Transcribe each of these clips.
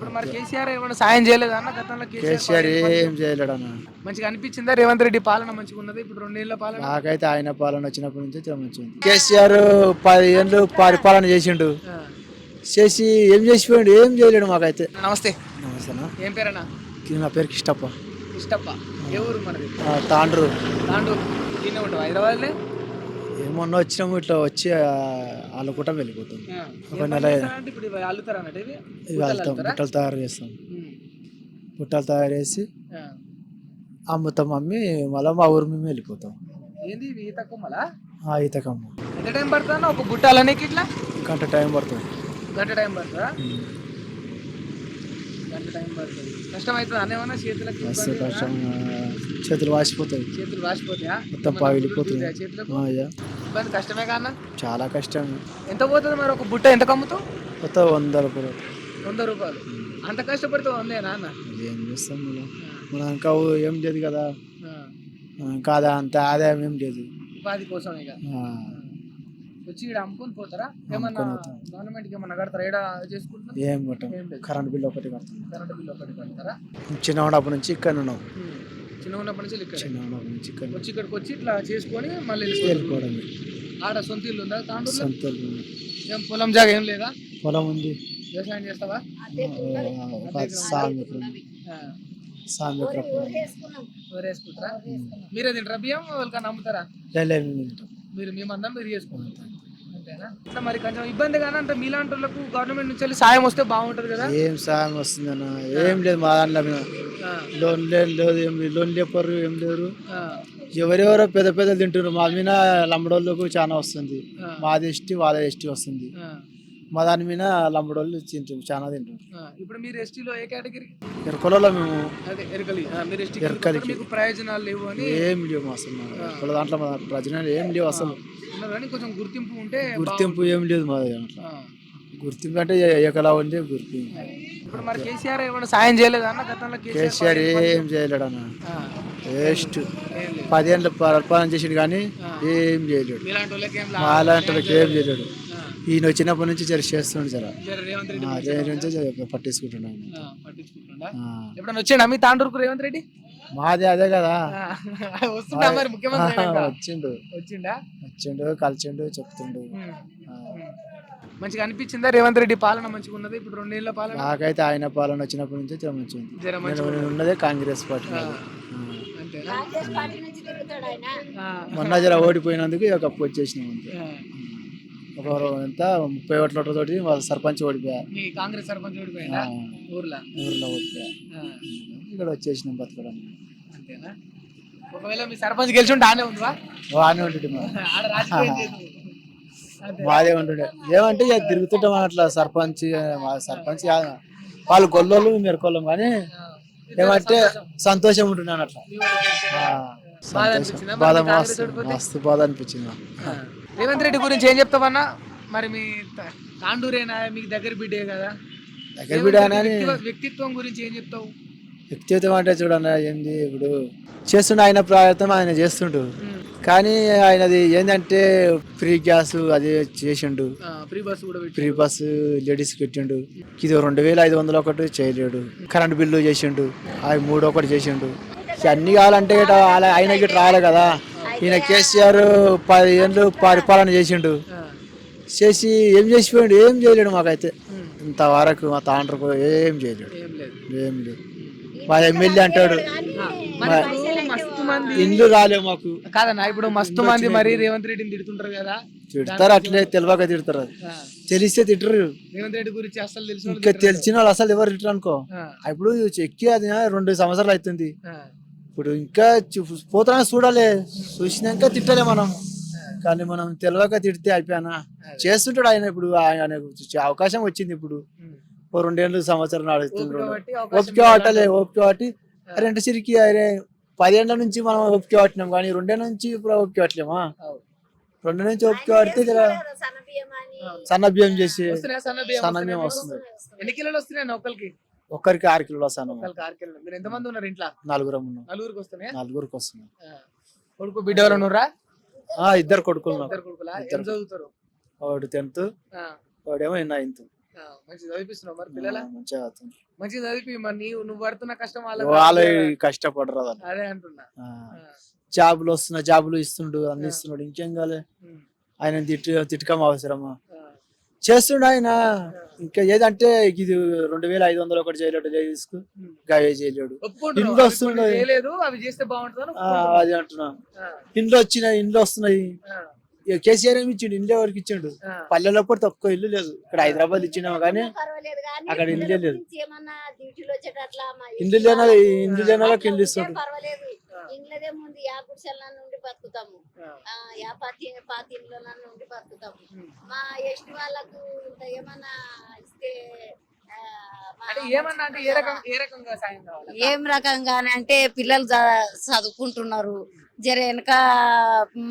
ఇప్పుడు మరి కేసీఆర్ ఏమైనా సాయం చేయలేదా అన్న గతంలో? కేసీఆర్ ఏం చేయలేడు అన్న. మంచిగా అనిపించిందా రేవంత్ రెడ్డి పాలన మంచిగా ఉన్నది ఇప్పుడు 2 ఏళ్ల పాలన? నాకైతే ఆయన పాలన వచ్చినప్పటి నుంచి మంచిగా ఉంది. కేసీఆర్ 10 ఏళ్ళు పరిపాలన చేసిండు, ఆ. చేసి ఏం చేసిపోయాడు, ఏం చేయలేడు మాకైతే. నమస్తే, నమస్తేనా. ఏం పేరన్నా? నా పేరు కిష్టప్ప. ఇష్టప్ప. ఏ ఊరు మనది? తాండ్రు. తాండూరు. దీన్నే ఉంటావు హైదరాబాద్లే? ఏమన్నా వచ్చినాము, ఇట్లా వచ్చి అల్లుకుంటా వెళ్ళిపోతాం. ఒక నెల ఇప్పుడు ఇవి అల్లుతారా అన్నట్టు? ఇవి ఇవి వెళ్తాం, బుట్టలు తయారు చేస్తాం. బుట్టలు తయారు చేసి అమ్ముతాం, అమ్మి మళ్ళీ మా ఊరు మేము వెళ్ళిపోతాం. ఏంది ఇవి ఈత కొమ్మలా? ఈతకమ్మ. ఎంత టైం పడుతుందా ఒక బుట్టాలనికి? ఇట్లా గంట టైం పడుతుంది. గంట టైం పడుతుందా? గంట టైం పడుతుంది. కష్టం అవుతుంది అన్నేమన్నా చేతులకి? మస్తు కష్టం, చేతులు వాసిపోతాయి. చేతులు వాసిపోతాయా? మొత్తం పగిలిపోతుంది. ఇబ్బంది కష్టమే కన్నా? చాలా కష్టం. ఎంత పోతుంది మరి ఒక బుట్ట? ఎంత కమ్ముతావు? మొత్తం 100 రూపాయలు. 100 రూపాయలు. అంత కష్టపడితే ఉందేనా అన్న? ఏం చేస్తాం మనం ఇంకా ఏం లేదు కదా, ఇంకా అంత ఆదాయం ఏం లేదు. ఉపాధి కోసం ఇక వచ్చి ఇక్కడ అమ్ముకొని పోతారా? ఏమన్నా గవర్నమెంట్కి ఏమన్నా కడతారా? ఏడా చేసుకుంటున్నా? ఏం కట్టాం, కరెంట్ బిల్ ఒకటి కడతాం. కరెంట్ బిల్ ఒకటి కడతారా? చిన్న ఉన్నప్పటి నుంచి ఇక్కడ ఉన్నాం. చిన్న ఉన్నప్పటి నుంచి ఇక్కడ నుంచి వచ్చి ఇక్కడికి వచ్చి ఇట్లా చేసుకొని మళ్ళీ వెళ్ళిపోవడం. ఆడ సొంత ఇల్లు ఉందా తాండూరులో? సొంత ఇల్లు. ఏం పొలం జాగా ఏం లేదా? పొలం ఉంది. వ్యవసాయం చేస్తావా? వేసుకుంటారా? మీరే తింటారా బియ్యం? వాళ్ళకన్నా అమ్ముతారా? మీరు మేమందరం మీరు చేసుకుంటారు అంతేనా? ఇట్లా మరి కొంచెం ఇబ్బంది కానీ అంటే మీలాంటి వాళ్ళకు గవర్నమెంట్ నుంచి సాయం వస్తే బాగుంటది కదా? ఏం సాయం వస్తుందన్న? ఏం లేదు మా దాంట్లో. లోన్ లేదు, లోన్ లేపరు, ఏం లేరు. ఎవరెవరో పెద్ద పెద్ద తింటారు, మా మీద లంబడోళ్ళకు చాలా వస్తుంది. మాది ఎస్టీ, వాళ్ళ ఎస్టీ వస్తుంది. మా దాని మీద లంబడోళ్ళు తింటారు, చాలా తింటారు. ఇప్పుడు మీరు ఎస్టీలో ఏ కేటగిరీ? ఎరకలలో మేము. అదే ఎరకలి. మీరు ఎస్టీ మీకు ప్రయోజనాలు లేవు అని? ఏం లేవు అసలు దాంట్లో, మా ప్రయోజనాలు ఏం లేవు అసలు. కానీ కొంచెం గుర్తింపు ఉంటే. గుర్తింపు ఏం లేదు మా దాంట్లో. గుర్తింపు అంటే ఏకలా ఉంది గుర్తింపు. ఇప్పుడు మరి కేసీఆర్ ఏమైనా సాయం చేయలేదా అన్న గతంలో? కేసీఆర్ ఏం చేయలేడు అన్న. వేస్ట్. 10 ఏళ్ళు పరిపాలన చేసాడు కానీ ఏం చేయలేడు. మా అలాంటి వాళ్ళకి ఏం చేయలేడు. ఈయన వచ్చినప్పటి నుంచి చేస్తుండే పట్టించుకుంటున్నాను. ఎప్పుడన్నా వచ్చాడా మీ తాండూరుకు రేవంత్ రెడ్డి? మాది అదే కదా. వస్తుందా మరి ముఖ్యమంత్రి? వచ్చిండు కలిసిండు, చెప్తుండు. మంచిగా అనిపించిందా రేవంత్ రెడ్డి పాలన మంచిగా ఉన్నది ఇప్పుడు 2 ఏళ్ల పాలన? నాకైతే ఆయన పాలన వచ్చినప్పటి నుంచి మంచిగా ఉన్నదే కాంగ్రెస్ పార్టీ. మొన్న జర ఓడిపోయినందుకు ఇక కప్పు వచ్చేసినాం అంతే. ఒక ఎంత 30 ఓట్లతోటి సర్పంచ్ ఓడిపోయారు. కాంగ్రెస్ సర్పంచ్ ఓడిపోయా ఊర్లో ఓడిపోయా. ఇక్కడ వచ్చేసినాం బతకడం అంతేనా? ఒకవేళ మీ సర్పంచ్ గెలిచి ఆనే ఉందా? బాగానే ఉంటుంది. మాదే ఉంటుండే. ఏమంటే ఇక తిరుగుతుంటాం అట్లా. సర్పంచ్ వాళ్ళు గొల్లోళ్ళు, మెరకోళ్ళం, కానీ ఏమంటే సంతోషం ఉంటుండే అట్లా. బాధ మస్తు బాధ అనిపించింది. రేవంత్ రెడ్డి గురించి ఏం చెప్తావన్నా? మరి మీ తాండూరేనా, మీకు దగ్గర బిడ్డే కదా? దగ్గర బిడ్డ. వ్యక్తిత్వం గురించి ఏం చెప్తావు? వ్యక్తిత్వం అంటే చూడన్న, ఏంది ఇప్పుడు చేస్తుండే ఆయన ప్రయత్నం ఆయన చేస్తుండు, కానీ ఆయనది ఏంటంటే ఫ్రీ గ్యాస్ అది చేసిండు. ఫ్రీ బస్సు లేడీస్ పెట్టిండు. ఇది 2500 ఒకటి చేయలేడు. కరెంట్ బిల్లు చేసిండు, అవి 3 ఒకటి చేసిండు. అన్ని కావాలంటే ఆయన గిట్ట రావాలి కదా. ఈయన కేసీఆర్ 10 ఏళ్ళు పరిపాలన చేసిండు, చేసి ఏం చేసిపోయాడు, ఏం చేయలేడు మాకైతే. ఇంతవరకు మా తాండ్రకు ఏం చేయలేడు, ఏం లేదు. మా ఎమ్మెల్యే అంటాడు ఇల్లు రాలేవు మాకు కాదన్నా. ఇప్పుడు మస్తు మంది మరి రేవంత్ రెడ్డిని తిడుతుంటారు కదా? తిడతారు, అట్లే తెలియక తిడతారు. అది తెలిస్తే తిట్టరు. రేవంత్ రెడ్డి గురించి అసలు తెలిసిన ఇంకా తెలిసిన వాళ్ళు అసలు ఎవరు తిట్టరు అనుకో. ఇప్పుడు చెక్కి అది 2 సంవత్సరాలు అవుతుంది. ఇప్పుడు ఇంకా పోతున్నా చూడాలి, చూసినాక తిట్టలే మనం. కానీ మనం తెలియక తిడితే అయిపోయానా. చేస్తుంటాడు ఆయన. ఇప్పుడు ఆయన అవకాశం వచ్చింది. ఇప్పుడు 2 సంవత్సరాలు నడుస్తుండ్రు. ఓపిక పట్టలే. ఓపిక పట్టి 2 సిరికి 10 ఏళ్ళ నుంచి మనం ఓపిక పట్టినాం, కానీ 2 ఏళ్ళ నుంచి ఇప్పుడు ఓపిక పట్టలేమా? 2 నుంచి ఓపిక పడితే సన్న బియ్యం చేసి సన్న బియ్యం వస్తుంది. ఎన్ని కిలోలు వస్తున్నాయి ఒకరికి? ఒక్కరికి 6 కిలోలు వస్తాను. మీరు ఎంతమంది ఉన్నారు ఇంట్లో? 4 ఉన్నాం. 4కి వస్తున్నాయి. కొడుకు బిడ్డ ఎవరు ఉన్నారా? 2 కొడుకులు. చదువుతారు? ఒకడు 10th, ఒకడేమో 9th. మంచిగా చదివిస్తున్నావు మరి పిల్లల మంచిగా అవుతుంది. మంచిగా చదివి మరి నువ్వు పడుతున్న కష్టం వాళ్ళు కష్టపడరు వాళ్ళు. అదే అంటున్నా. జాబులు వస్తున్నాయి, జాబులు ఇస్తుండు, అన్ని ఇస్తున్నాడు, ఇంకేం కాలే. ఆయన తిట్టకం అవసరమా? చేస్తుండు ఆయన. ఇంకా ఏదంటే ఇది 2500 ఒకటి చేయలేడు, తీసుకు చేయలేడు. ఇంట్లో వస్తున్నాయి, అవి చేస్తే బాగుంటుంది అది అంటున్నా. ఇంట్లో వస్తున్నాయి. కేసీఆర్ ఏమి ఇచ్చిండు, ఇంట్లో ఎవరికి ఇచ్చిండు? పల్లెలో కూడా తక్కువ ఇల్లు లేదు. ఇక్కడ హైదరాబాద్ ఇచ్చినాము కానీ అక్కడ ఇల్లు లేదు. ఇల్లు లేని వాళ్ళకి ఇల్లు ఇస్తుండు. ఇండ్లదేముంది యా గుడిసెల నుండి బతుకుతాము, యా పాతి ఇండ్ల నుండి బతుకుతాము. మా ఎస్టీ వాళ్ళకు ఇంత ఏమన్నా ఇస్తే ఏం రకంగా అంటే పిల్లలు చదువుకుంటున్నారు. జర వెనక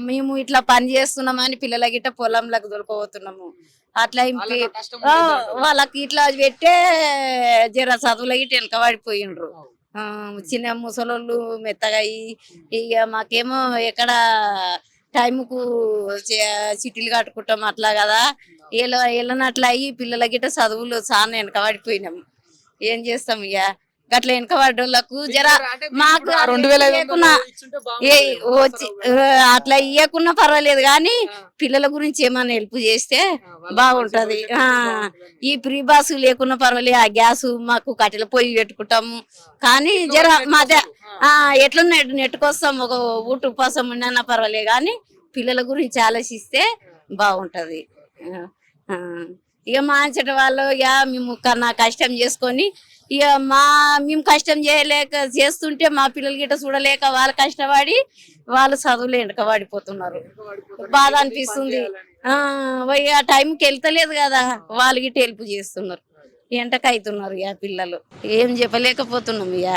మేము ఇట్లా పని చేస్తున్నామని పిల్లల గిట్ట పొలంలకు దొరకపోతున్నాము. అట్లా వాళ్ళకి ఇట్లా పెట్టే జర చదువుల గిట్ట వెనక పడిపోయిండ్రు. చిన్న ముసలోళ్ళు మెత్తగా ఇక మాకేమో ఎక్కడ టైంకు సిటీలు కట్టుకుంటాం అట్లా కదా. వెళ్ళనట్లా అయ్యి పిల్లల గిట్ట చదువులు చాలా వెనకబడిపోయినాం. ఏం చేస్తాం ఇక అట్లా వెనకబడ్డోళ్ళకు జర మాకు అట్లా ఇయ్యకున్నా పర్వాలేదు కానీ పిల్లల గురించి ఏమైనా హెల్ప్ చేస్తే బాగుంటది. ఈ ఫ్రీ బాస్ లేకున్నా పర్వాలేదు, ఆ గ్యాస్ మాకు కట్టెల పొయ్యి పెట్టుకుంటాము. కానీ జర మధ్య ఎట్లా నెట్టుకొస్తాం, ఒక ఊట ఉపాసం ఉన్నా పర్వాలేదు కానీ పిల్లల గురించి ఆలోచిస్తే బాగుంటది. ఇక మా అంచట వాళ్ళు ఇక మేము కన్నా కష్టం చేసుకొని ఇక మేము కష్టం చేస్తుంటే మా పిల్లలు గిట్ట చూడలేక వాళ్ళు కష్టపడి వాళ్ళు చదువులు వెనకబడిపోతున్నారు. బాధ అనిపిస్తుంది. ఆ టైంకి వెళ్తలేదు కదా, వాళ్ళు గిట్ట హెల్ప్ చేస్తున్నారు, ఎంటకైతున్నారు ఇక పిల్లలు. ఏం చెప్పలేకపోతున్నాం ఇక.